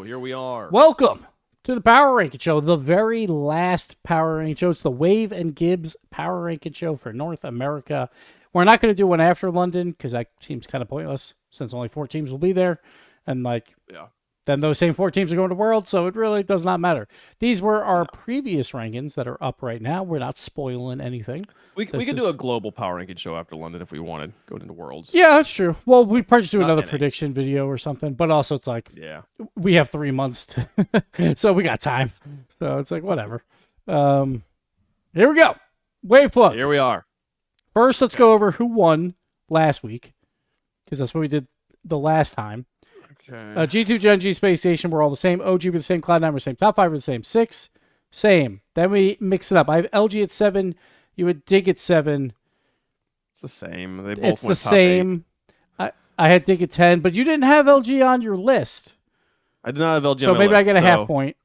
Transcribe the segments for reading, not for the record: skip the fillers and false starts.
Here we are. Welcome to the Power Ranking Show, the very last Power Ranking Show. It's the Wave and Gibbs Power Ranking Show for North America. We're not going to do one after London because that seems kind of pointless since only 4 teams will be there. And then those same 4 teams are going to World, so it really does not matter. These were our previous rankings that are up right now. We're not spoiling anything. We could do a global Power Ranking Show after London if we wanted, going into Worlds. Yeah, that's true. Well, we'd probably just do another prediction video or something, but also it's like, we have 3 months, so we got time. So it's like, whatever. Here we go. WAVEPUNK. Here we are. First, let's go over who won last week, because that's what we did the last time. Okay. G2, Gen.G, Space Station were all the same. OG were the same. Cloud9 were the same. Top 5 were the same. 6, same. Then we mix it up. I have LG at 7. You had Dig at 7. It's the same. They both It's went the top same. 8. I had Dig at 10, but you didn't have LG on your list. I did not have LG so on my maybe list, I get a half point.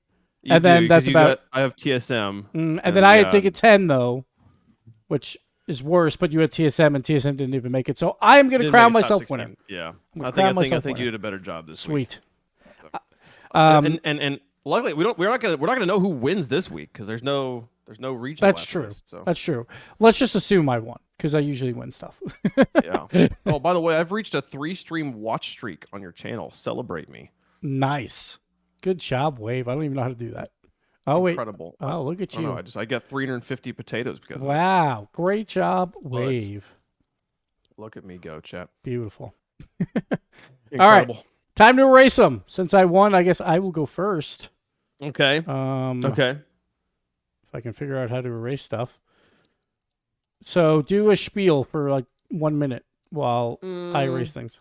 You and then that's about. I have TSM. And then I had Dig at 10 though, which is worse. But you had TSM, and TSM didn't even make it. So I am going to crown myself winner. Yeah, I think you did a better job this week. Sweet. And luckily we're not gonna know who wins this week because there's no regional. That's true. List, so. That's true. Let's just assume I won because I usually win stuff. Yeah. Oh, by the way, I've reached a 3-stream watch streak on your channel. Celebrate me. Nice. Good job, Wave. I don't even know how to do that. Oh wait. Incredible. Oh, look at you. I get 350 potatoes because. Wow. Great job, Wave. Look at me go, chat. Beautiful. Incredible. All right. Time to erase them. Since I won, I guess I will go first. Okay. Okay. If I can figure out how to erase stuff. So do a spiel for like 1 minute while I erase things.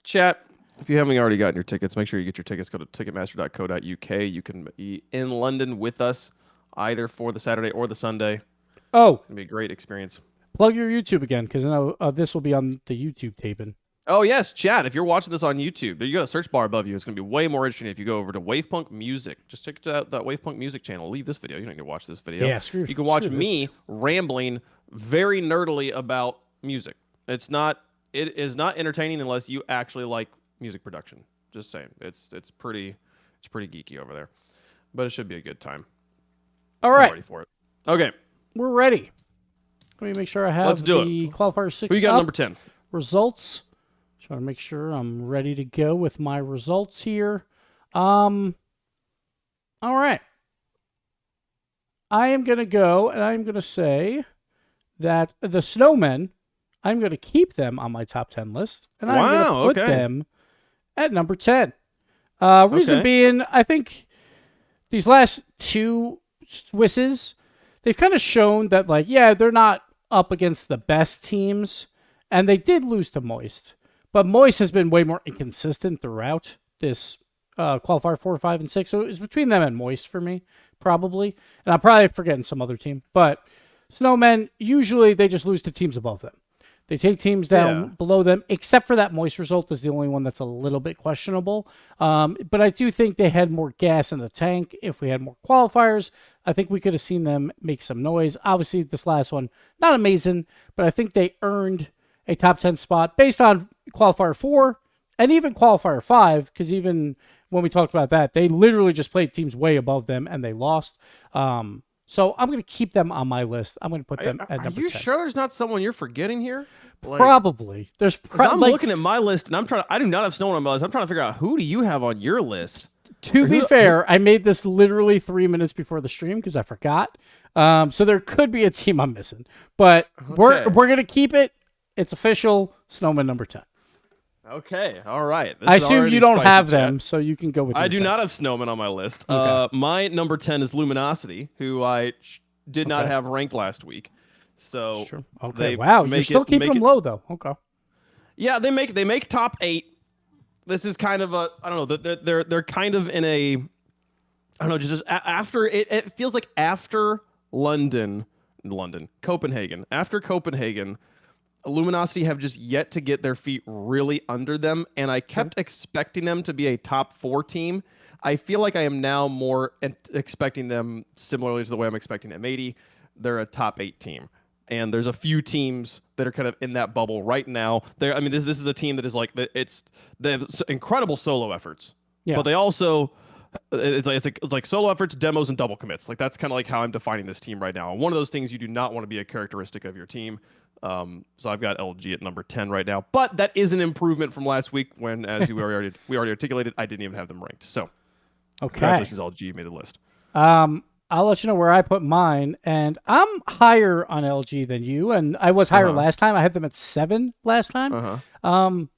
Chat, if you haven't already gotten your tickets, make sure you get your tickets. Go to ticketmaster.co.uk. You can be in London with us either for the Saturday or the Sunday. Oh. It's going to be a great experience. Plug your YouTube again because I know this will be on the YouTube taping. Oh, yes, chat. If you're watching this on YouTube, there you go, search bar above you. It's going to be way more interesting if you go over to WavePunk Music. Just check out that WavePunk Music channel. Leave this video. You don't need to watch this video. Yeah, you can watch me rambling very nerdily about music. It is not entertaining unless you actually like music production. Just saying. It's pretty geeky over there. But it should be a good time. All right. I'm ready for it. Okay. We're ready. Let me make sure I have the qualifier 6. Who you got number 10? Results. Trying to make sure I'm ready to go with my results here. All right. I am going to go and I'm going to say that the Snowmen, I'm going to keep them on my top 10 list. And I'm going to put them at number 10. Reason being, I think these last 2 Swisses, they've kind of shown that, like, yeah, they're not up against the best teams. And they did lose to Moist. But Moist has been way more inconsistent throughout this qualifier 4, 5, and 6. So it's between them and Moist for me, probably. And I'm probably forgetting some other team. But Snowmen, usually they just lose to teams above them. They take teams down below them, except for that Moist result is the only one that's a little bit questionable. But I do think they had more gas in the tank. If we had more qualifiers, I think we could have seen them make some noise. Obviously, this last one, not amazing, but I think they earned a top 10 spot based on qualifier 4 and even qualifier 5, because even when we talked about that, they literally just played teams way above them and they lost. So I'm going to keep them on my list. I'm going to put them at number 10. Are you sure there's not someone you're forgetting here? Probably. I'm looking at my list and I do not have Snow on my list. I'm trying to figure out who do you have on your list? To be fair, I made this literally 3 minutes before the stream because I forgot. So there could be a team I'm missing, but we're going to keep it. It's official. Snowman number 10. Okay. All right. I assume you don't have them, so you can go with I do not have Snowman on my list. My number 10 is Luminosity, who I did not have ranked last week. So okay. Wow. You're still keeping them low, though. Okay. Yeah, they make top 8. This is kind of a, I don't know, they're kind of in a, I don't know, just after, it feels like after Copenhagen. After Copenhagen, Luminosity have just yet to get their feet really under them, and I kept expecting them to be a top 4 team. I feel like I am now more expecting them similarly to the way I'm expecting M80. They're a top 8 team. And there's a few teams that are kind of in that bubble right now. This is a team that is like, they have incredible solo efforts. Yeah. But they also it's like solo efforts, demos, and double commits. Like that's kind of like how I'm defining this team right now. And one of those things you do not want to be a characteristic of your team. So I've got LG at number 10 right now, but that is an improvement from last week when, as we already articulated, I didn't even have them ranked. So congratulations, LG, you made the list. I'll let you know where I put mine, and I'm higher on LG than you, and I was higher last time. I had them at 7 last time. I'm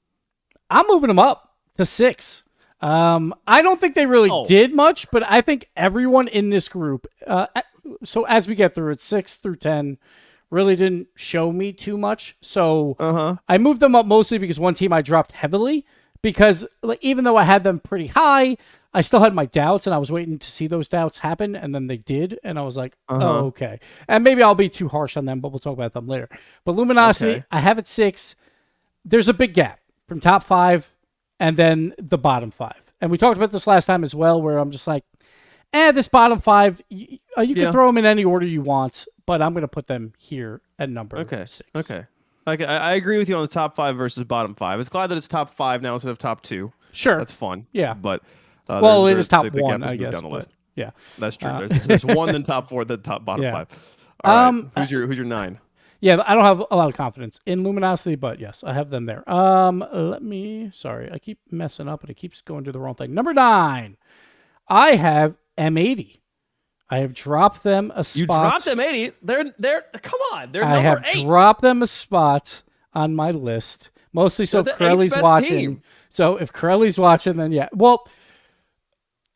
moving them up to 6. I don't think they really did much, but I think everyone in this group, so as we get through it, 6 through 10, really didn't show me too much. So I moved them up mostly because one team I dropped heavily, because like even though I had them pretty high, I still had my doubts, and I was waiting to see those doubts happen, and then they did, and I was like, oh, okay. And maybe I'll be too harsh on them, but we'll talk about them later. But Luminosity, I have at 6. There's a big gap from top 5 and then the bottom 5. And we talked about this last time as well, where I'm just like, this bottom 5, you can throw them in any order you want, but I'm going to put them here at number 6. Okay. I agree with you on the top 5 versus bottom 5. It's glad that it's top 5 now instead of top 2. Sure. That's fun. Yeah. But well, it is top 1, I guess. Down the list. Yeah. That's true. There's 1, then top 4, then bottom 5. All right. Who's your 9? Yeah, I don't have a lot of confidence in Luminosity, but yes, I have them there. Sorry, I keep messing up and it keeps going to the wrong thing. Number 9, I have M80. I have dropped them a spot. You dropped M80? They're come on, they're number 8. I have dropped them a spot on my list, mostly so if Corelli's watching. Team. So if Corelli's watching, then yeah. Well,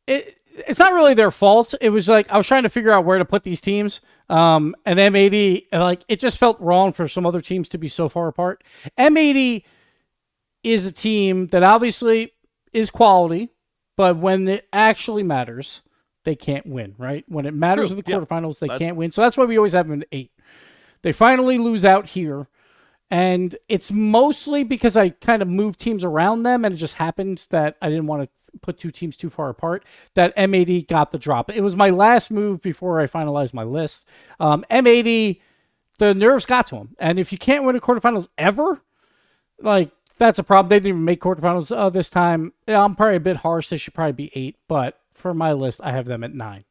it's not really their fault. It was like I was trying to figure out where to put these teams. And M80, like it just felt wrong for some other teams to be so far apart. M80 is a team that obviously is quality, but when it actually matters, they can't win, right? When it matters in the quarterfinals, they can't win. So that's why we always have them at 8. They finally lose out here. And it's mostly because I kind of moved teams around them, and it just happened that I didn't want to put 2 teams too far apart, that M80 got the drop. It was my last move before I finalized my list. M80, the nerves got to him. And if you can't win a quarterfinals ever, like, that's a problem. They didn't even make quarterfinals this time. Yeah, I'm probably a bit harsh. They should probably be 8, but for my list, I have them at 9.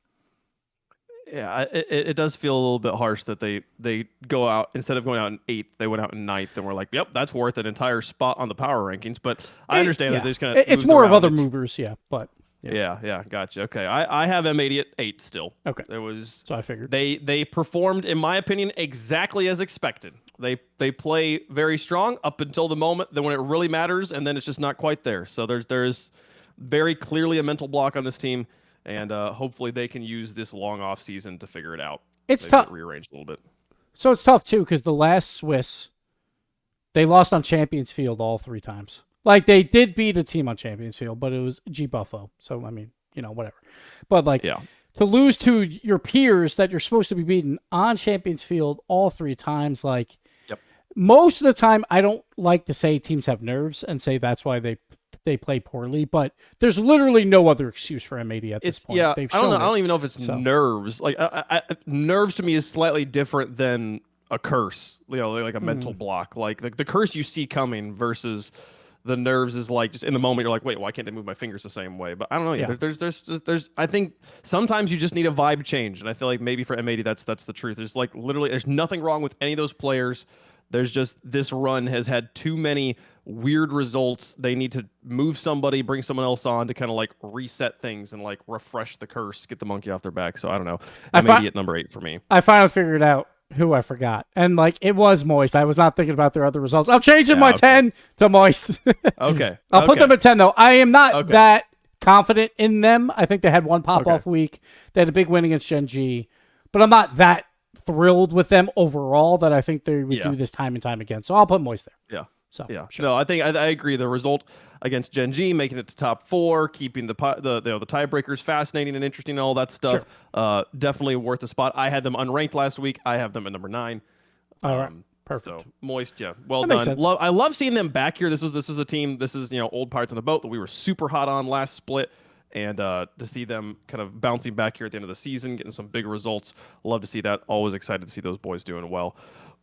Yeah, it does feel a little bit harsh that they go out, instead of going out in 8th, they went out in 9th, and we're like, yep, that's worth an entire spot on the power rankings. But I understand that there's kind of it's more of other movers, but yeah, gotcha. Okay, I have M80 at 8 still. Okay, so I figured they performed, in my opinion, exactly as expected. They play very strong up until the moment that when it really matters, and then it's just not quite there. So there's very clearly a mental block on this team. And hopefully they can use this long off season to figure it out. It's tough. Rearranged a little bit. So it's tough too because the last Swiss, they lost on Champions Field all 3 times. Like they did beat a team on Champions Field, but it was G Buffalo. So I mean, whatever. But like to lose to your peers that you're supposed to be beating on Champions Field all 3 times, like most of the time, I don't like to say teams have nerves and say that's why they play poorly, but there's literally no other excuse for M80 at this point. Yeah, I don't even know if it's nerves. Like nerves to me is slightly different than a curse. Like a mental block. Like the curse you see coming versus the nerves is like just in the moment you're like, wait, why can't they move my fingers the same way? But I don't know. Yeah. There's I think sometimes you just need a vibe change, and I feel like maybe for M80 that's the truth. There's like literally there's nothing wrong with any of those players. There's just this run has had too many weird results. They need to move somebody, bring someone else on to kind of like reset things and like refresh the curse, get the monkey off their back. So I don't know. M80 at number 8 for me. I finally figured out who I forgot. And like it was Moist. I was not thinking about their other results. I'm changing my 10 to Moist. Okay. I'll put them at 10 though. I am not that confident in them. I think they had one pop-off week. They had a big win against Gen.G. But I'm not that thrilled with them overall that I think they would do this time and time again. So I'll put Moist there. Yeah. So sure. No, I think I agree. The result against Gen.G, making it to top 4, keeping the tiebreakers fascinating and interesting and all that stuff. Sure. Definitely worth a spot. I had them unranked last week. I have them at number 9. All right. Perfect. So Moist, well done. I love seeing them back here. This is a team. This is old parts on the boat that we were super hot on last split. And to see them kind of bouncing back here at the end of the season, getting some big results. Love to see that. Always excited to see those boys doing well.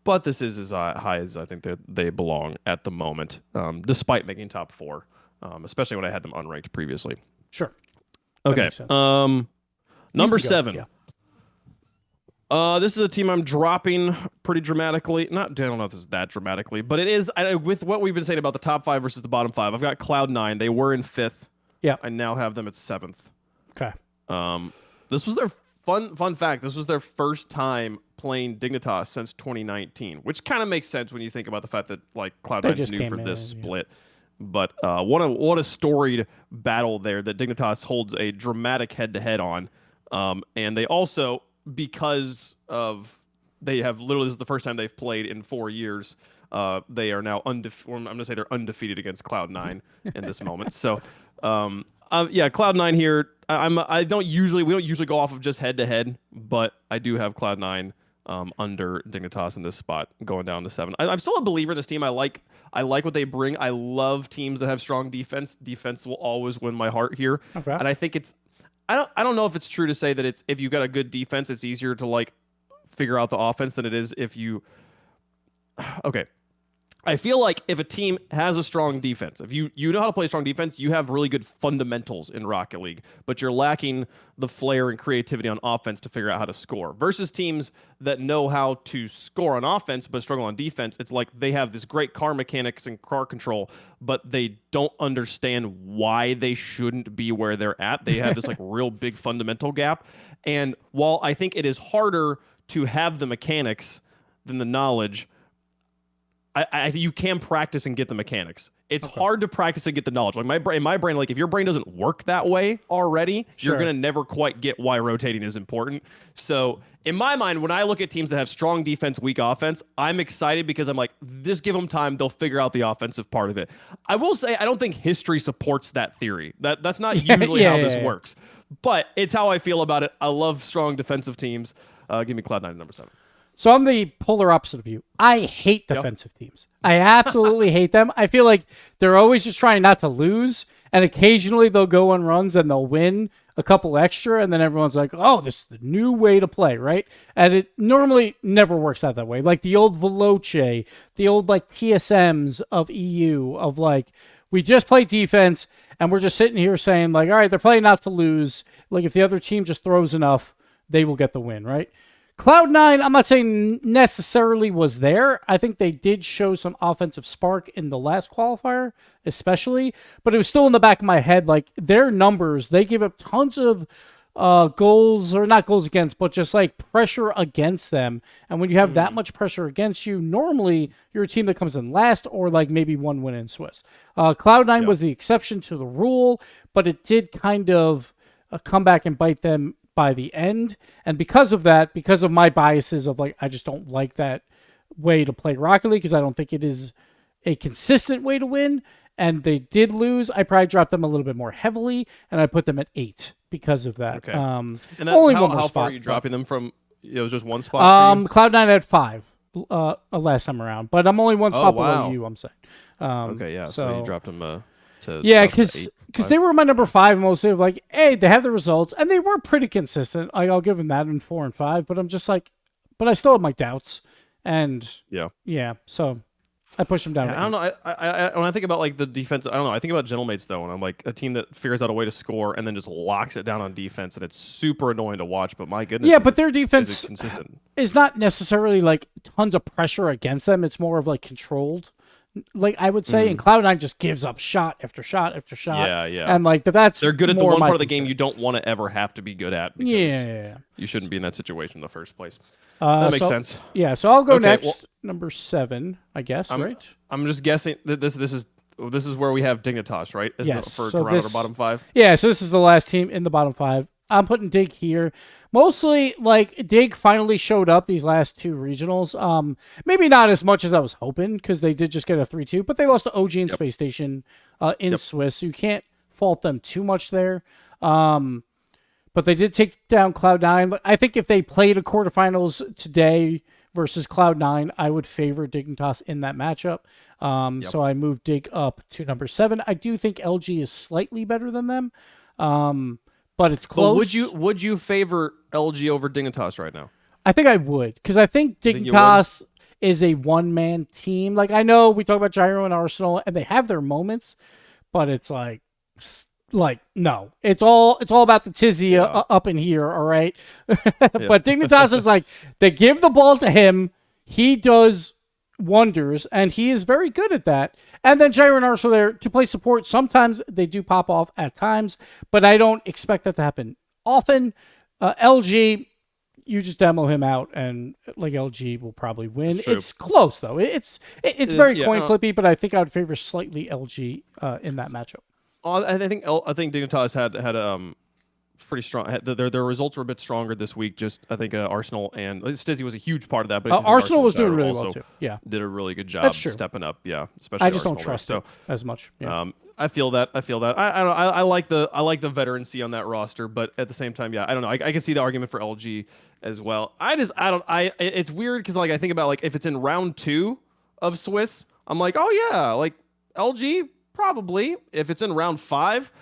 But this is as high as I think that they belong at the moment, despite making top 4, especially when I had them unranked previously. Sure. That Okay. makes sense. Number You can go, 7. yeah. This is a team I'm dropping pretty dramatically. I don't know if this is that dramatically, but it is. With what we've been saying about the top 5 versus the bottom 5, I've got Cloud9. They were in 5th. Yeah. I now have them at 7th. Okay. This was their fun fact. This was their first time playing Dignitas since 2019, which kind of makes sense when you think about the fact that like Cloud9's new for this split. But what a storied battle there that Dignitas holds a dramatic head-to-head on. And they also, because of they have literally this is the first time they've played in 4 years. They are now I'm going to say they're undefeated against Cloud9 in this moment. So, yeah, Cloud9 here. We don't usually go off of just head to head, but I do have Cloud9 under Dignitas in this spot, going down to 7. I'm still a believer in this team. I like what they bring. I love teams that have strong defense. Defense will always win my heart here, Okay. and I think it's. I don't know if it's true to say that it's if you got a good defense, it's easier to like figure out the offense than it is if you. Okay. I feel like if a team has a strong defense, if you know how to play strong defense, you have really good fundamentals in Rocket League, but you're lacking the flair and creativity on offense to figure out how to score. Versus teams that know how to score on offense but struggle on defense, it's like they have this great car mechanics and car control, but they don't understand why they shouldn't be where they're at. They have this like real big fundamental gap. And while I think it is harder to have the mechanics than the knowledge, you can practice and get the mechanics. It's hard to practice and get the knowledge. Like my brain, like if your brain doesn't work that way already, you're gonna never quite get why rotating is important. So in my mind, when I look at teams that have strong defense, weak offense, I'm excited because I'm like, just give them time, they'll figure out the offensive part of it. I will say I don't think history supports that theory. That's not usually how this works. But it's how I feel about it. I love strong defensive teams. Give me Cloud9 at number 7. So I'm the polar opposite of you. I hate defensive teams. I absolutely hate them. I feel like they're always just trying not to lose, and occasionally they'll go on runs and they'll win a couple extra, and then everyone's like, oh, this is the new way to play, right? And it normally never works out that way. Like the old Veloce, the old like TSMs of EU, of like, we just play defense, and we're just sitting here saying like, all right, they're playing not to lose. Like if the other team just throws enough, they will get the win, right? Cloud9, I'm not saying necessarily was there. I think they did show some offensive spark in the last qualifier, especially. But it was still in the back of my head, like their numbers, they give up tons of goals, or not goals against, but just like pressure against them. And when you have that much pressure against you, normally you're a team that comes in last or like maybe one win in Swiss. Cloud9 was the exception to the rule, but it did kind of come back and bite them by the end. And because of that, because of my biases of like, I just don't like that way to play Rocket League because I don't think it is a consistent way to win. And they did lose. I probably dropped them a little bit more heavily, and I put them at 8 because of that. Okay. And only how, one more how spot, far are you dropping them from? It was just one spot. Cloud9 had 5 last time around, but I'm only one spot below you. I'm saying. Okay, yeah. So you dropped them. Because they were my number 5 mostly of like, hey, they have the results, and they were pretty consistent. Like, I'll give them that in 4 and 5, but I'm just like, but I still have my doubts, and so I push them down. I don't know. I when I think about like the defense, I don't know. I think about Gentlemates though, and I'm like a team that figures out a way to score and then just locks it down on defense, and it's super annoying to watch. But my goodness, but their defense is not necessarily like tons of pressure against them. It's more of like controlled. Like I would say, and Cloud9 just gives up shot after shot after shot. Yeah. And like that's they're good at the one part of the game you don't want to ever have to be good at. Because you shouldn't be in that situation in the first place. That makes sense. Yeah, so I'll go next. Number 7, I guess. Right? I'm just guessing that this is where we have Dignitas, right? For to round out our bottom 5. Yeah, so this is the last team in the bottom 5. I'm putting Dig here. Mostly, like, Dig finally showed up these last 2 regionals. Maybe not as much as I was hoping, because they did just get a 3-2, but they lost to OG and Space Station in Swiss, so you can't fault them too much there. But they did take down Cloud9. I think if they played a quarterfinals today versus Cloud9, I would favor Dignitas in that matchup. So I moved Dig up to number 7. I do think LG is slightly better than them. But it's close. But would you favor LG over Dignitas right now? I think I would, because I think Dignitas is a one-man team. Like, I know we talk about Gyro and Arsenal, and they have their moments, but it's like like, no, it's all about the tizzy up in here. All right. But Dignitas is like, they give the ball to him. He does wonders, and he is very good at that. And then Jair and Arsenal there to play support. Sometimes they do pop off at times, but I don't expect that to happen often. LG, you just demo him out, and like LG will probably win. It's close though. It's very coin flippy, but I think I would favor slightly LG in that matchup. I think Dignitas had pretty strong. Their results were a bit stronger this week. Just I think Arsenal and Stizzy was a huge part of that. But Arsenal was doing really well too. Yeah, did a really good job stepping up. Yeah, especially I just Arsenal don't trust it as much. Yeah. I feel that. I like the veterancy on that roster, but at the same time, yeah, I don't know. I can see the argument for LG as well. It's weird because like I think about like if it's in round 2 of Swiss, I'm like, oh yeah, like LG probably. If it's in round 5,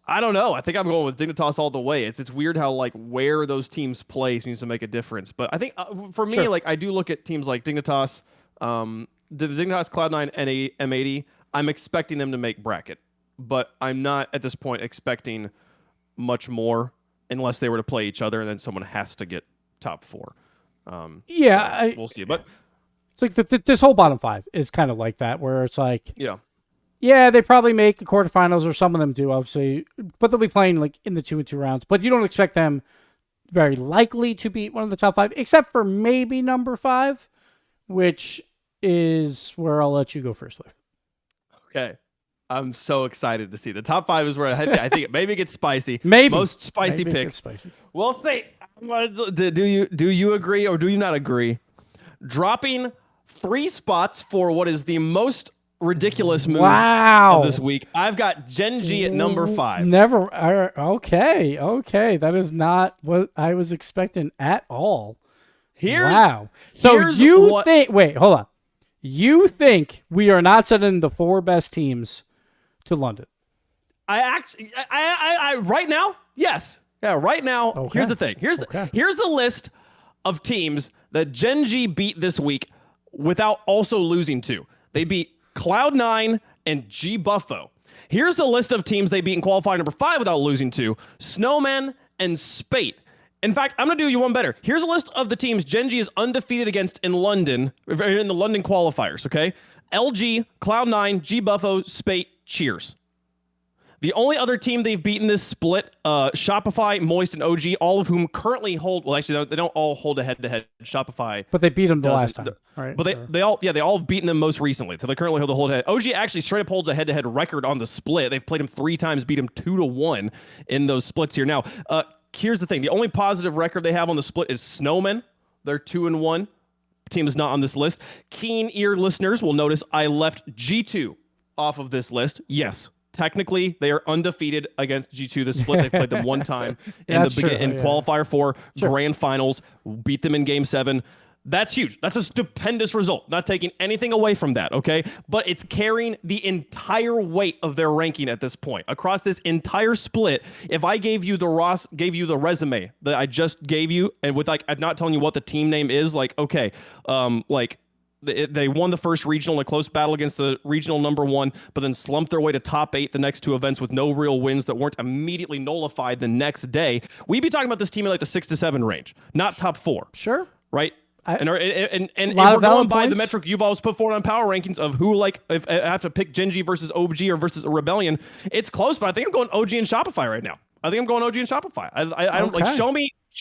I don't know. I think I'm going with Dignitas all the way. It's weird how like where those teams play seems to make a difference. But I think for me, like I do look at teams like Dignitas, the Dignitas Cloud9 and M80. I'm expecting them to make bracket, but I'm not at this point expecting much more unless they were to play each other and then someone has to get top 4. We'll see. But it's like this whole bottom 5 is kind of like that, where it's like, yeah, they probably make the quarterfinals, or some of them do, obviously, but they'll be playing like in the 2 and 2 rounds. But you don't expect them very likely to beat one of the top 5, except for maybe number 5, which is where I'll let you go first with. Okay. I'm so excited to see. The top 5 is where I think it maybe gets spicy. Maybe. Most spicy picks. We'll see. Do you agree or do you not agree? Dropping 3 spots for what is the most ridiculous move of this week. I've got Gen.G at number 5. Never. Okay. That is not what I was expecting at all. So you think... Wait, hold on. You think we are not sending the 4 best teams to London? I right now, yes. Yeah, right now. Okay. Here's the thing. Here's the list of teams that Gen.G beat this week without also losing to. They beat Cloud9 and G Buffo. Here's the list of teams they beat in qualifier number 5 without losing to: Snowman and Spate. In fact, I'm going to do you one better. Here's a list of the teams Gen.G is undefeated against in London, in the London qualifiers, okay? LG, Cloud9, G Buffo, Spate, Cheers. The only other team they've beaten this split, Shopify, Moist, and OG, all of whom currently hold, well, actually, they don't all hold a head-to-head. Shopify, but they beat them the last time, right? But they all have beaten them most recently, so they currently hold the hold head. OG actually straight up holds a head-to-head record on the split. They've played him 3 times, beat him 2-1 in those splits here. Now, here's the thing. The only positive record they have on the split is Snowmen. They're 2-1. Team is not on this list. Keen ear listeners will notice I left G2 off of this list. Yes, technically they are undefeated against G2 this split. They've played them 1 time in qualifier 4 grand finals, beat them in game 7. That's huge. That's a stupendous result. Not taking anything away from that, okay? But it's carrying the entire weight of their ranking at this point. Across this entire split, if I gave you the resume that I just gave you, and with like I'm not telling you what the team name is, like, okay, they won the first regional in a close battle against the regional number 1, but then slumped their way to top 8 the next 2 events with no real wins that weren't immediately nullified the next day. We'd be talking about this team in like the 6 to 7 range, not top 4. Sure. Right? And if we're going by the metric you've always put forward on power rankings of who, like, if I have to pick Gen.G versus OG or versus a Rebellion, it's close, but I think I'm going OG and Shopify right now. I think I'm going OG and Shopify. I don't like show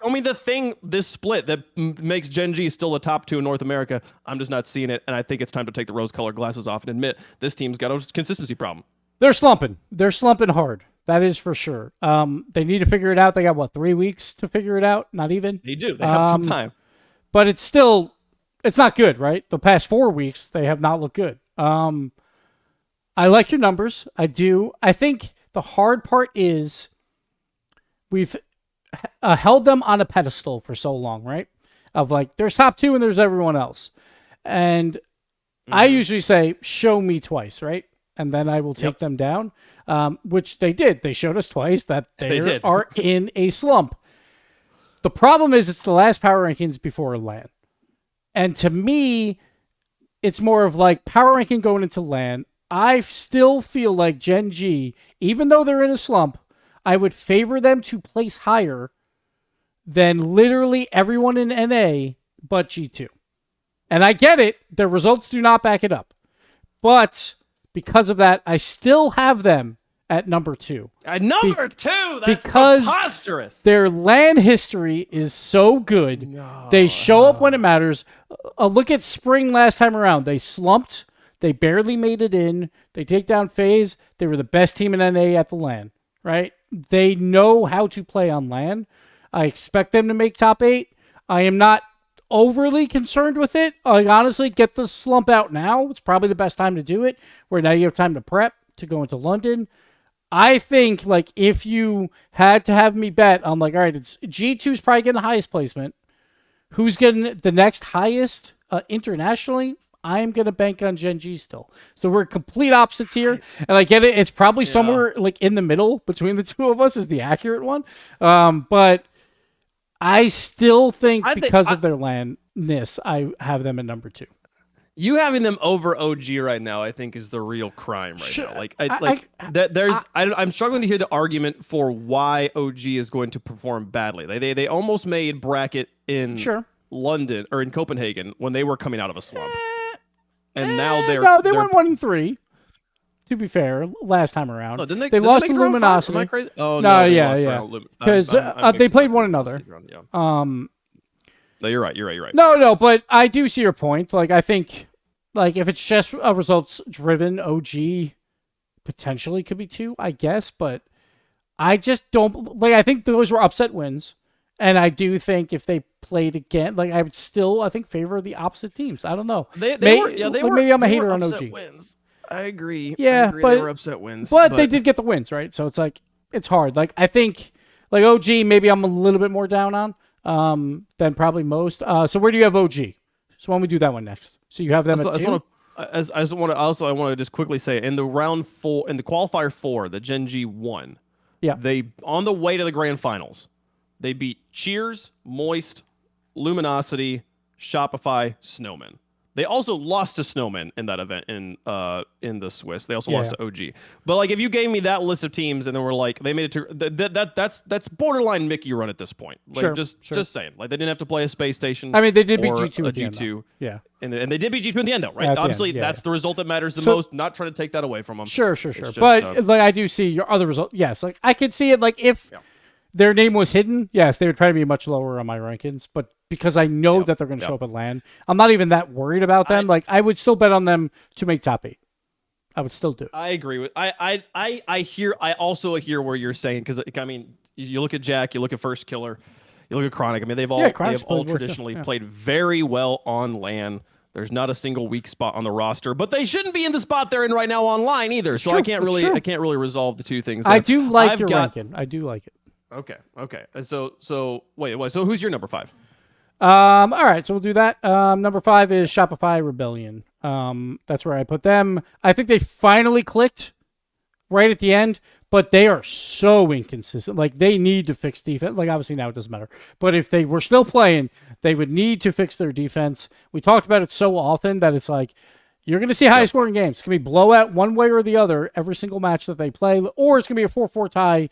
me the thing this split that makes Gen.G still a top 2 in North America. I'm just not seeing it, and I think it's time to take the rose-colored glasses off and admit this team's got a consistency problem. They're slumping. They're slumping hard. That is for sure. They need to figure it out. They got 3 weeks to figure it out? Not even. They do. They have some time. But it's not good, right? The past 4 weeks, they have not looked good. I like your numbers. I do. I think the hard part is we've held them on a pedestal for so long, right? Of like, there's top 2 and there's everyone else. And I usually say, show me twice, right? And then I will take them down, which they did. They showed us twice that they are in a slump. The problem is it's the last power rankings before LAN. And to me, it's more of like power ranking going into LAN. I still feel like Gen.G, even though they're in a slump, I would favor them to place higher than literally everyone in NA but G2. And I get it. Their results do not back it up. But because of that, I still have them at number 2. At number 2? That's because preposterous. Their LAN history is so good. No. They show up when it matters. Look at Spring last time around. They slumped. They barely made it in. They take down FaZe. They were the best team in NA at the LAN, right? They know how to play on LAN. I expect them to make top 8. I am not overly concerned with it. Like, honestly, get the slump out now. It's probably the best time to do it, where now you have time to prep to go into London. I think, like, if you had to have me bet, I'm like, all right, it's G2's probably getting the highest placement. Who's getting the next highest internationally? I'm going to bank on Gen.G still. So we're complete opposites here. And I get it. It's probably somewhere like in the middle between the two of us is the accurate one. But I still think because of their landness, I have them at number 2. You having them over OG right now, I think, is the real crime right now. I'm struggling to hear the argument for why OG is going to perform badly. They almost made bracket in London or in Copenhagen when they were coming out of a slump, and now they went 1-3. To be fair, last time around, didn't they lost to Luminosity. Am I crazy? Oh no, because they played one another. No, you're right. No, but I do see your point. Like, I think, like, if it's just a results-driven, OG potentially could be 2, I guess. But I just don't like. I think those were upset wins, and I do think if they played again, like, I would still, I think, favor the opposite teams. I don't know. Maybe I'm a hater on OG. Wins. I agree. Yeah, but they were upset wins. But they did get the wins, right? So it's like it's hard. Like, I think, like, OG, maybe I'm a little bit more down on. Than probably most. So where do you have OG? So why don't we do that one next? So you have them at 2? I want to just quickly say, in the round 4, in the qualifier 4, the Gen.G won. Yeah. They, on the way to the grand finals, they beat Cheers, Moist, Luminosity, Shopify, Snowman. They also lost to Snowman in that event in the Swiss. They also lost to OG. But, like, if you gave me that list of teams and then we're like, they made it to that's borderline Mickey run at this point. Like, just saying. Like, they didn't have to play a space station. I mean, they did beat G2 at the end, G2. Yeah. And they did beat G2 in the end, though, right? Obviously, that's the result that matters the most. Not trying to take that away from them. Sure. Just, but like, I do see your other result. Yes, like, I could see it. Like, if their name was hidden, yes, they would probably be much lower on my rankings. But because I know that they're going to show up at LAN, I'm not even that worried about them. I would still bet on them to make top 8. I would still do it. I agree with. I also hear where you're saying, because, I mean, you look at Jack, you look at First Killer, you look at Chronic. I mean, they have all traditionally played very well on LAN. There's not a single weak spot on the roster, but they shouldn't be in the spot they're in right now online either. So I can't really resolve the two things. I do like your ranking. I do like it. Okay. So wait. So who's your number 5? All right, so we'll do that. Number 5 is Shopify Rebellion. That's where I put them. I think they finally clicked right at the end, but they are so inconsistent. Like, they need to fix defense. Like, obviously now it doesn't matter, but if they were still playing, they would need to fix their defense. We talked about it so often that it's like, you're going to see high-scoring games. It's going to be blowout one way or the other every single match that they play, or it's going to be a 4-4 tie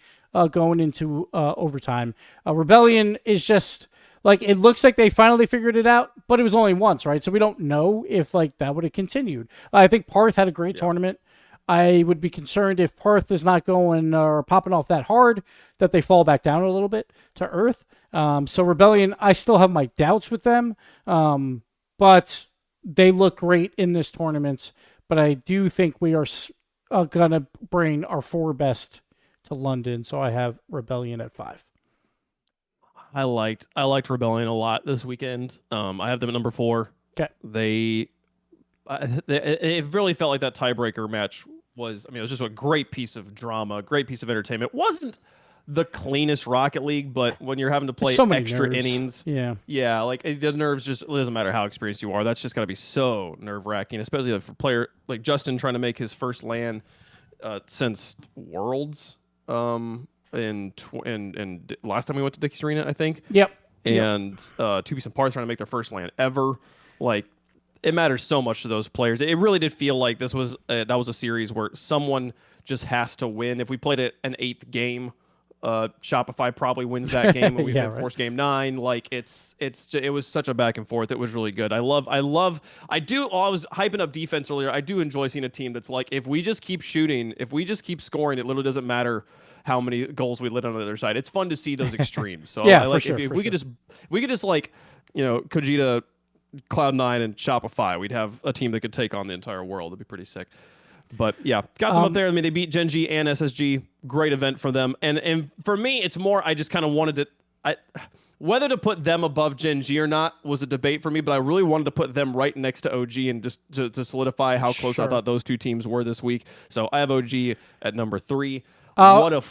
going into overtime. Rebellion is just... like, it looks like they finally figured it out, but it was only once, right? So we don't know if, like, that would have continued. I think Parth had a great tournament. I would be concerned if Parth is not going or popping off that hard that they fall back down a little bit to earth. So Rebellion, I still have my doubts with them, but they look great in this tournament. But I do think we are going to bring our 4 best to London, so I have Rebellion at 5. I liked Rebellion a lot this weekend. I have them at number 4. Okay. It really felt like that tiebreaker match was. I mean, it was just a great piece of drama, great piece of entertainment. It wasn't the cleanest Rocket League, but when you're having to play extra innings, like, the nerves just, it doesn't matter how experienced you are. That's just got to be so nerve wracking, especially for a player like Justin trying to make his first LAN since Worlds. And last time we went to Dickies Arena, I think. Yep. And 2Piece and Parts trying to make their first LAN ever. Like, it matters so much to those players. It really did feel like that was a series where someone just has to win. If we played an 8th game, Shopify probably wins that game, and we force game 9. Like it was such a back and forth. It was really good. I was hyping up defense earlier. I do enjoy seeing a team that's like, if we just keep shooting, if we just keep scoring, it literally doesn't matter how many goals we let on the other side. It's fun to see those extremes. So yeah, I like if we could just like, Kojita, Cloud9, and Shopify, we'd have a team that could take on the entire world. It'd be pretty sick. But yeah, got them up there. I mean, they beat Gen.G and SSG. Great event for them. And for me, it's more, I just kind of wanted to, whether to put them above Gen.G or not was a debate for me, but I really wanted to put them right next to OG and just to solidify how close I thought those two teams were this week. So I have OG at number 3. So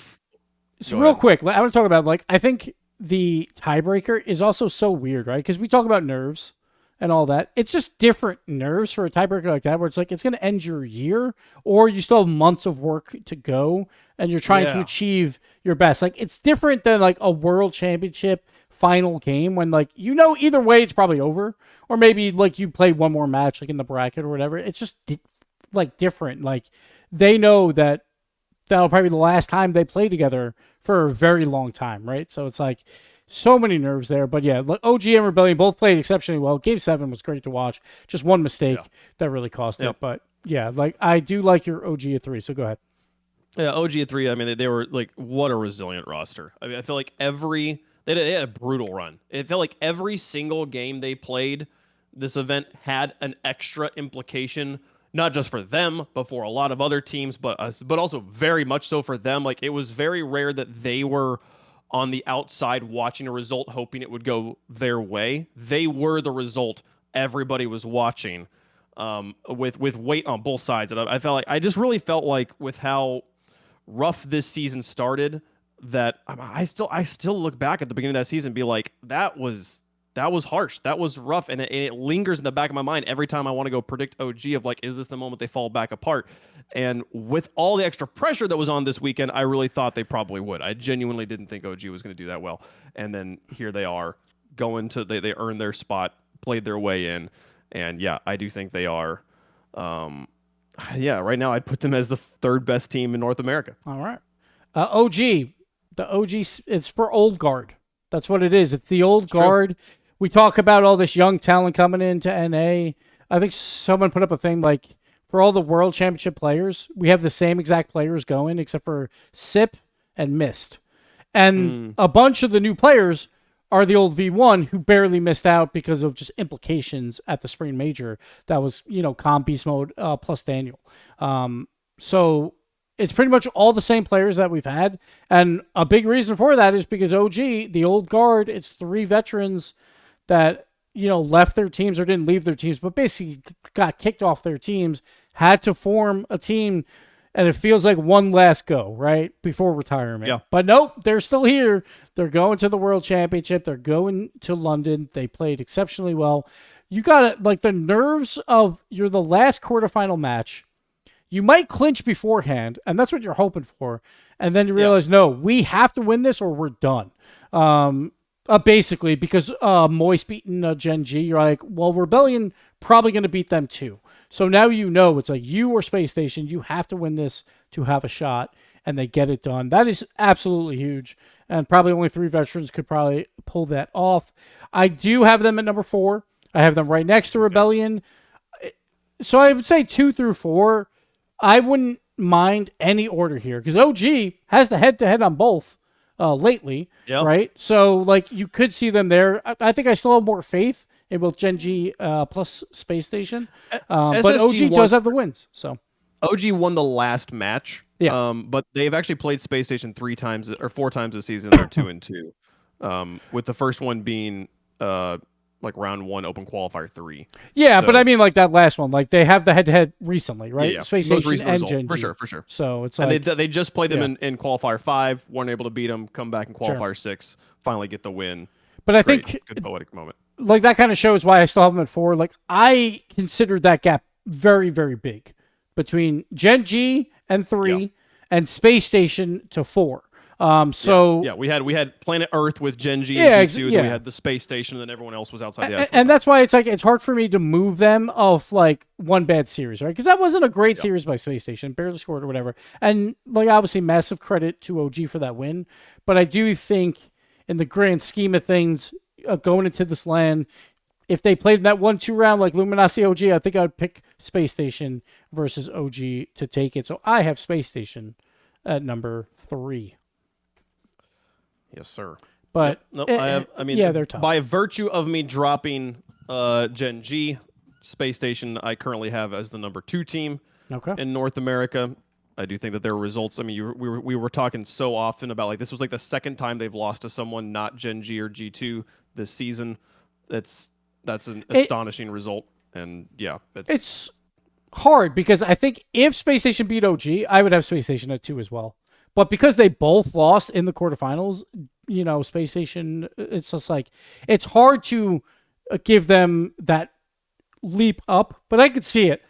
real quick, I want to talk about, like, I think the tiebreaker is also so weird, right? Because we talk about nerves and all that. It's just different nerves for a tiebreaker like that, where it's like it's going to end your year, or you still have months of work to go, and you're trying to achieve your best. Like, it's different than like a world championship final game when, like, either way it's probably over, or maybe like you play one more match like in the bracket or whatever. It's just like different. Like, they know that that'll probably be the last time they play together for a very long time, right? So it's like so many nerves there. But yeah, OG and Rebellion both played exceptionally well. Game 7 was great to watch. Just one mistake that really cost it. But yeah, like, I do like your OG at 3, so go ahead. Yeah, OG at 3, I mean, they were like, what a resilient roster. I mean, I feel like they had a brutal run. It felt like every single game they played this event had an extra implication, not just for them, but for a lot of other teams, but also very much so for them. Like, it was very rare that they were on the outside watching a result, hoping it would go their way. They were the result everybody was watching, with weight on both sides. And I just really felt like, with how rough this season started, that I still look back at the beginning of that season and be like, that was harsh. That was rough. And it lingers in the back of my mind every time I want to go predict OG of, like, is this the moment they fall back apart? And with all the extra pressure that was on this weekend, I really thought they probably would. I genuinely didn't think OG was going to do that well. And then here they are they earned their spot, played their way in. And yeah, I do think they are, right now I'd put them as the 3rd best team in North America. All right. OG, the OG, it's for old guard. That's what it is. It's the old guard. True. We talk about all this young talent coming into NA. I think someone put up a thing like, for all the World Championship players, we have the same exact players going, except for SIP and Mist. And a bunch of the new players are the old V1 who barely missed out because of just implications at the Spring Major. That was, Comp Beast Mode plus Daniel. So it's pretty much all the same players that we've had. And a big reason for that is because OG, the old guard, it's 3 veterans that, left their teams or didn't leave their teams, but basically got kicked off their teams, had to form a team, and it feels like one last go, right, before retirement. Yeah. But nope, they're still here. They're going to the World Championship. They're going to London. They played exceptionally well. You got it, like, the nerves of, you're the last quarterfinal match. You might clinch beforehand, and that's what you're hoping for. And then you realize, no, we have to win this or we're done. Basically, because Moist beating Gen.G, you're like, well, Rebellion probably going to beat them too. So now it's like you or Space Station, you have to win this to have a shot, and they get it done. That is absolutely huge, and probably only 3 veterans could probably pull that off. I do have them at number 4. I have them right next to Rebellion. So I would say 2 through 4. I wouldn't mind any order here, because OG has the head-to-head on both lately, right? So, like, you could see them there. I think I still have more faith in both Gen.G plus Space Station, but OG does have the wins. So OG won the last match, but they've actually played Space Station 3 times or 4 times this season. They're 2-2, with the first one being like round 1 open qualifier 3. Yeah, so, but I mean, like, that last one, like, they have the head-to-head recently, right? Yeah, Space Station and Gen.G. For sure. So it's like, and they just played them in qualifier 5, weren't able to beat them, come back in qualifier 6, finally get the win. But I think good poetic moment. Like, that kind of shows why I still have them at 4. Like, I consider that gap very, very big between Gen.G and 3 and Space Station to 4. Yeah, we had Planet Earth with Gen.G and G2, then we had the space station, and then everyone else was outside the and that's why it's hard for me to move them off like one bad series, right? Because that wasn't a great series by Space Station, barely scored or whatever. And like obviously massive credit to OG for that win, but I do think in the grand scheme of things, going into this LAN, if they played in that 1-2 round like Luminosity OG, I think I would pick Space Station versus OG to take it. So I have Space Station at number 3. Yes, sir. But they're tough. By virtue of me dropping Gen.G, Space Station I currently have as the number 2 team in North America. I do think that their results, I mean, we were talking so often about like this was like the second time they've lost to someone not Gen.G or G2 this season. That's an astonishing result. And yeah, it's hard because I think if Space Station beat OG, I would have Space Station at 2 as well. But because they both lost in the quarterfinals, Space Station, it's just like, it's hard to give them that leap up, but I could see it.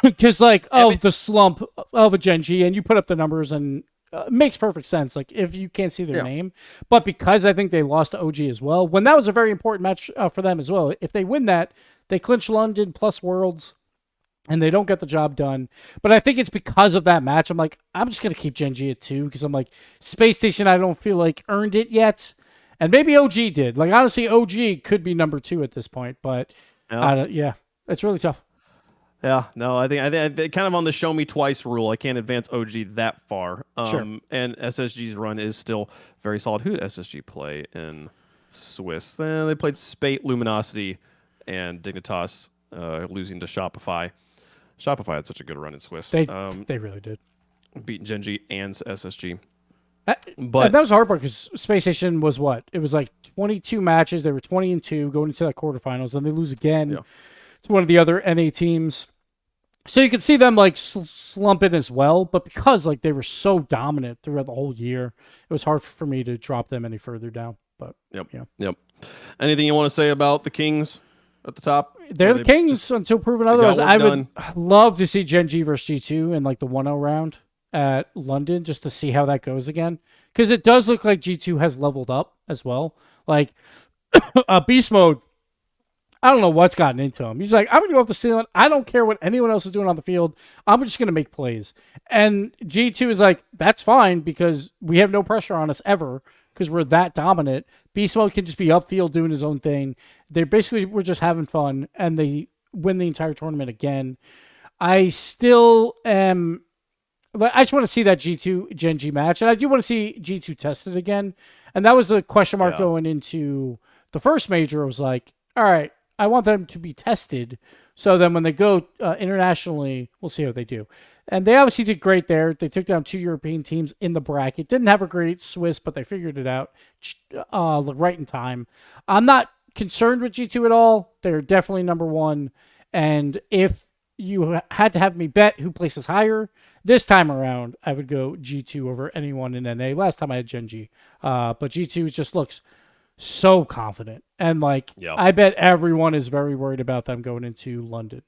Because the slump of a Gen.G, and you put up the numbers and it makes perfect sense. Like if you can't see their name, but because I think they lost to OG as well, when that was a very important match for them as well. If they win that, they clinch London plus Worlds, and they don't get the job done. But I think it's because of that match. I'm like, I'm just gonna keep Gen.G at 2 because I'm like, Space Station, I don't feel like earned it yet, and maybe OG did. Like honestly, OG could be number 2 at this point, but it's really tough. Yeah, no, I think kind of on the show me twice rule. I can't advance OG that far. Sure. And SSG's run is still very solid. Who did SSG play in Swiss? They played Spate, Luminosity, and Dignitas, losing to Shopify. Shopify had such a good run in Swiss. They really did. Beating Gen.G and SSG. But that was a hard part because Space Station was what? It was like 22 matches. They were 20-2 going into that quarterfinals. Then they lose again. Yeah. It's one of the other NA teams. So you could see them like slumping as well, but because like they were so dominant throughout the whole year, it was hard for me to drop them any further down. But Yep. Anything you want to say about the Kings at the top? They're the Kings until proven otherwise. I would love to see Gen.G versus G2 in like the 1-0 round at London just to see how that goes again. Because it does look like G2 has leveled up as well. Like Beast Mode, I don't know what's gotten into him. He's like, I'm going to go up the ceiling. I don't care what anyone else is doing on the field. I'm just going to make plays. And G2 is like, that's fine because we have no pressure on us ever because we're that dominant. Beast Mode can just be upfield doing his own thing. We're just having fun, and they win the entire tournament again. I still am... I just want to see that G2 Gen.G match, and I do want to see G2 tested again. And that was a question mark going into the first major. It was like, all right, I want them to be tested. So then when they go internationally, we'll see how they do. And they obviously did great there. They took down 2 European teams in the bracket. Didn't have a great Swiss, but they figured it out right in time. I'm not concerned with G2 at all. They're definitely number 1. And if you had to have me bet who places higher, this time around, I would go G2 over anyone in NA. Last time I had Gen.G. But G2 just looks so confident. And I bet everyone is very worried about them going into London.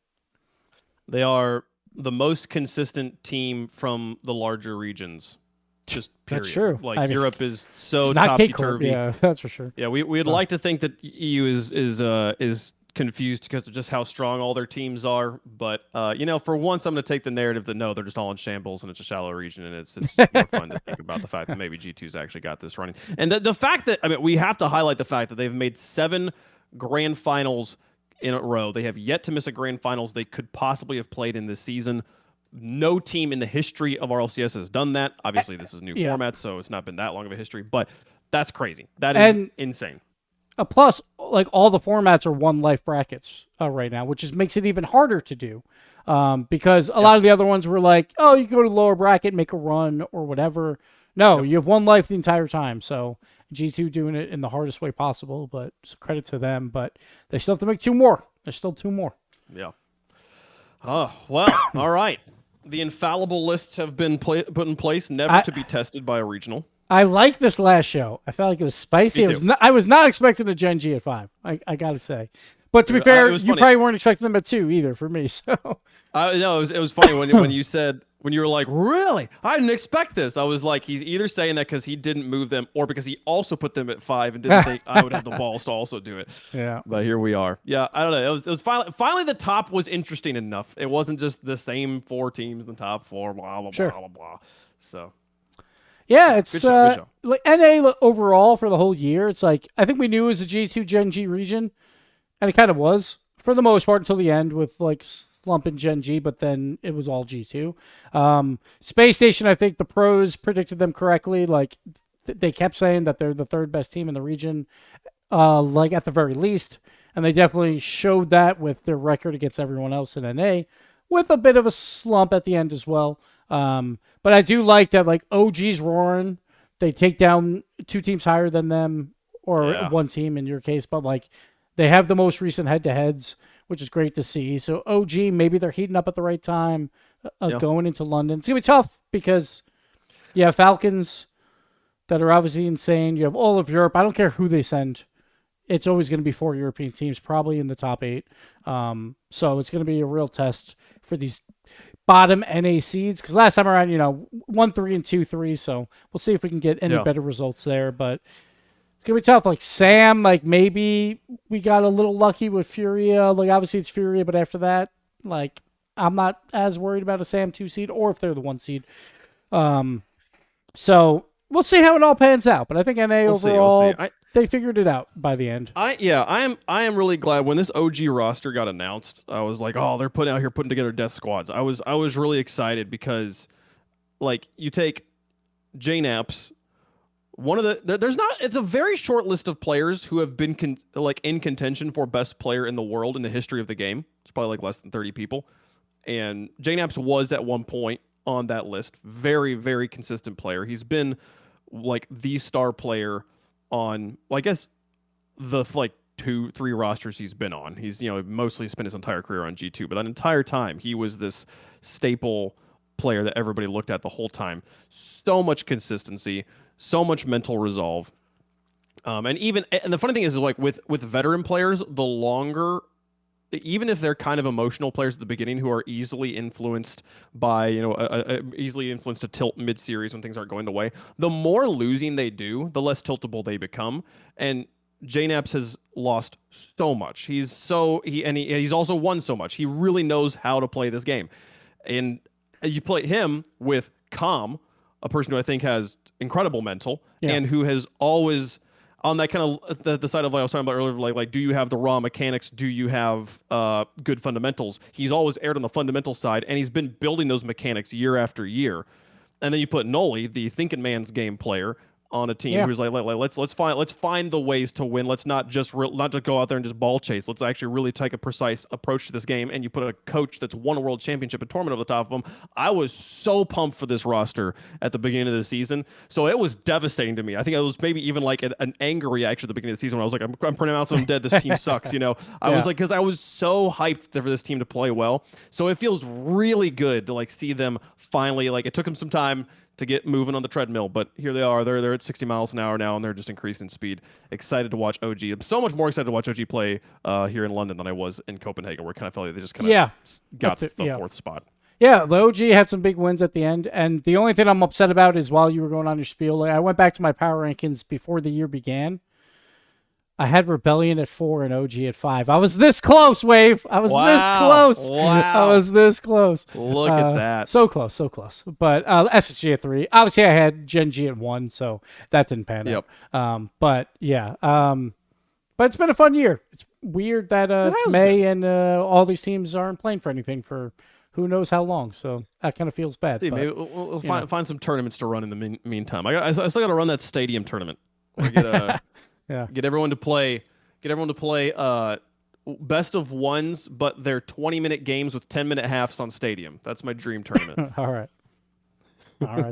They are the most consistent team from the larger regions. Just period. That's true. Europe is so topsy-turvy. Yeah, that's for sure. Yeah, we'd like to think that EU is confused because of just how strong all their teams are. But, for once, I'm going to take the narrative that, no, they're just all in shambles and it's a shallow region. And it's more fun to think about the fact that maybe G2's actually got this running. And the fact that, we have to highlight the fact that they've made 7 grand finals in a row. They have yet to miss a grand finals they could possibly have played in this season. No team in the history of RLCS has done that. Obviously, this is a new format, so it's not been that long of a history. But that's crazy. That is insane. Plus, all the formats are 1 life brackets right now, which makes it even harder to do. Because a lot of the other ones were like, oh, you go to the lower bracket, make a run or whatever. No, you have 1 life the entire time. So G2 doing it in the hardest way possible, but credit to them. But they still have to make 2 more. There's still 2 more. Yeah. Oh, well, all right. The infallible lists have been put in place, never to be tested by a regional. I like this last show. I felt like it was spicy. I was not expecting a Gen.G at 5. I got to say. But to be fair, you probably weren't expecting them at 2 either for me. So no, it was funny when you said when you were like, really? I didn't expect this. I was like, he's either saying that because he didn't move them or because he also put them at 5 and didn't think I would have the balls to also do it. Yeah. But here we are. Yeah, I don't know. It was finally the top was interesting enough. It wasn't just the same 4 teams in the top 4, blah, blah, Sure. blah, blah, blah. So. Yeah, it's Good show. like NA overall for the whole year. It's like I think we knew it was a G2 Gen.G region, and it kind of was for the most part until the end with like slump in Gen.G, but then it was all G2. Space Station, I think the pros predicted them correctly. Like they kept saying that they're the 3rd best team in the region, like at the very least, and they definitely showed that with their record against everyone else in NA, with a bit of a slump at the end as well. But I do like that, like OG's roaring. They take down 2 teams higher than them, or 1 team in your case, but like they have the most recent head-to-heads, which is great to see. So OG, maybe they're heating up at the right time, going into London. It's gonna be tough because you have Falcons that are obviously insane. You have all of Europe. I don't care who they send. It's always going to be 4 European teams, probably in the top 8. So it's going to be a real test for these bottom NA seeds. Because last time around, 1-3 and 2-3. So we'll see if we can get any better results there. But it's going to be tough. Like Sam, like maybe we got a little lucky with Furia. Like obviously it's Furia, but after that, like I'm not as worried about a Sam 2 seed or if they're the 1 seed. So we'll see how it all pans out. But I think NA overall, they figured it out by the end. I am really glad when this OG roster got announced. I was like, oh, they're putting together death squads. I was really excited because, like, you take JNAPS. It's a very short list of players who have been in contention for best player in the world in the history of the game. It's probably like less than 30 people, and JNAPS was at one point on that list. Very, very consistent player. He's been like the star player on, well, I guess the 2-3 rosters he's been on. He's mostly spent his entire career on G2, but that entire time he was this staple player that everybody looked at the whole time. So much consistency, so much mental resolve, and the funny thing is like with veteran players, the longer, even if they're kind of emotional players at the beginning who are easily influenced by, easily influenced to tilt mid-series when things aren't going the way, the more losing they do, the less tiltable they become. And JNAPS has lost so much. He's also won so much. He really knows how to play this game. And you play him with Calm, a person who I think has incredible mental and who has always, on that kind of the side of, like I was talking about earlier, like do you have the raw mechanics? Do you have good fundamentals? He's always erred on the fundamental side, and he's been building those mechanics year after year. And then you put Noli, the thinking man's game player, on a team who's like let's find the ways to win. Let's not just go out there and just ball chase. Let's actually really take a precise approach to this game. And you put a coach that's won a world championship and tournament over the top of them. I was so pumped for this roster at the beginning of the season. So it was devastating to me. I think it was maybe even like an anger reaction at the beginning of the season when I was like, I'm pronouncing them dead. This team sucks. I was like, because I was so hyped for this team to play well. So it feels really good to like see them finally, like it took them some time to get moving on the treadmill, but here they are. They're at 60 miles an hour now, and they're just increasing speed. Excited to watch OG. I'm so much more excited to watch OG play here in London than I was in Copenhagen, where I kind of felt like they just kind of got the 4th spot. Yeah, the OG had some big wins at the end, and the only thing I'm upset about is while you were going on your spiel, like, I went back to my power rankings before the year began. I had Rebellion at 4 and OG at 5. I was this close, Wave. I was this close. Wow. I was this close. Look at that. So close, so close. But SSG at 3. Obviously, I had Gen.G at 1, so that didn't pan out. But yeah. But it's been a fun year. It's weird that it's May and all these teams aren't playing for anything for who knows how long. So that kind of feels bad. See, maybe we'll find some tournaments to run in the meantime. I still got to run that stadium tournament. Get everyone to play best of ones, but they're 20-minute games with 10-minute halves on stadium. That's my dream tournament. All right.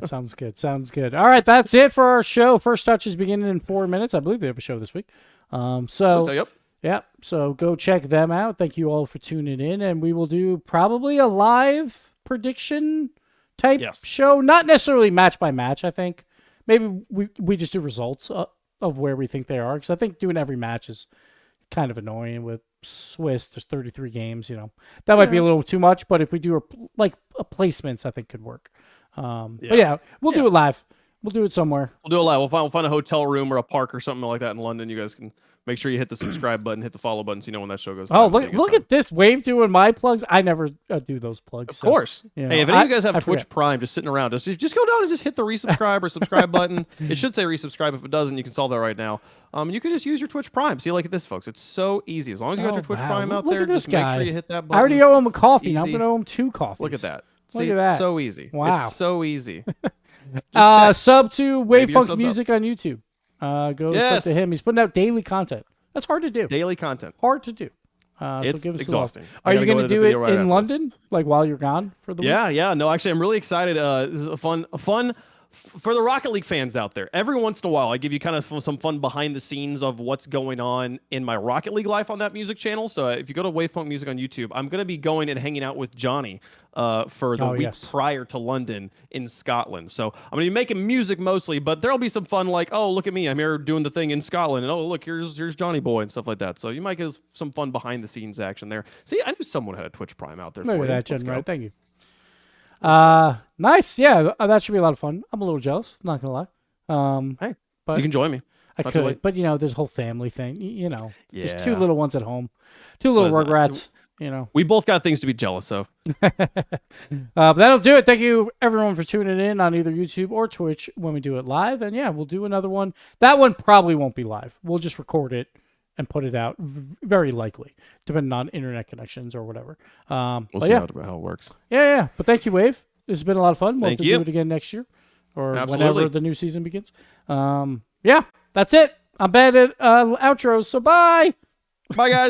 Sounds good. All right, that's it for our show. First Touch is beginning in 4 minutes. I believe they have a show this week. So go check them out. Thank you all for tuning in, and we will do probably a live prediction type show, not necessarily match by match. I think maybe we just do results of where we think they are, because I think doing every match is kind of annoying with Swiss. There's 33 games, that might be a little too much, but if we do placements I think could work. But yeah, we'll do it live. We'll do it somewhere. We'll do it live. We'll find a hotel room or a park or something like that in London. You guys can make sure you hit the subscribe button, hit the follow button, so you know when that show goes. Oh, live. look at this Wave doing my plugs. I never do those plugs. Of course. You know, hey, if any of you guys have Twitch forget. Prime just sitting around, just go down and just hit the resubscribe or subscribe button. It should say resubscribe. If it doesn't, you can solve that right now. You can just use your Twitch Prime. See, like this, folks. It's so easy. As long as you got your Twitch Prime out look there, at this just guy. make sure you hit that button. I already owe him a coffee. Now I'm Easy. going to owe him 2 coffees. Look at that. Look See, at that. So easy. Wow. It's so easy. Check. Sub to Maybe your WavePunk sub's Music on YouTube. Go Yes. sub to him. He's putting out daily content. That's hard to do. Daily content. Hard to do. It's so give us exhausting. Are you going to do it in London, like while you're gone for the week? Yeah. No, actually, I'm really excited. This is a fun for the Rocket League fans out there. Every once in a while, I give you kind of some fun behind the scenes of what's going on in my Rocket League life on that music channel. So if you go to WavePunk Music on YouTube, I'm going to be going and hanging out with Johnny for the week prior to London in Scotland. So I'm going to be making music mostly, but there'll be some fun like, oh, look at me, I'm here doing the thing in Scotland, and oh, look, here's Johnny Boy and stuff like that. So you might get some fun behind the scenes action there. See, I knew someone had a Twitch Prime out there. Maybe for that, you. Jen, right? Thank you. Nice. Yeah, that should be a lot of fun. I'm a little jealous. I'm not gonna lie. Hey, but you can join me. I could, but there's a whole family thing. Yeah. There's 2 little ones at home, 2 little rugrats. We both got things to be jealous of. But that'll do it. Thank you everyone for tuning in on either YouTube or Twitch when we do it live. And yeah, we'll do another one. That one probably won't be live. We'll just record it and put it out, very likely, depending on internet connections or whatever. We'll see how it works. Yeah. But thank you, Wave. It's been a lot of fun. We'll have Thank to you. do it again next year or Absolutely. whenever the new season begins. Yeah, that's it. I'm bad at outros, so bye. Bye, guys.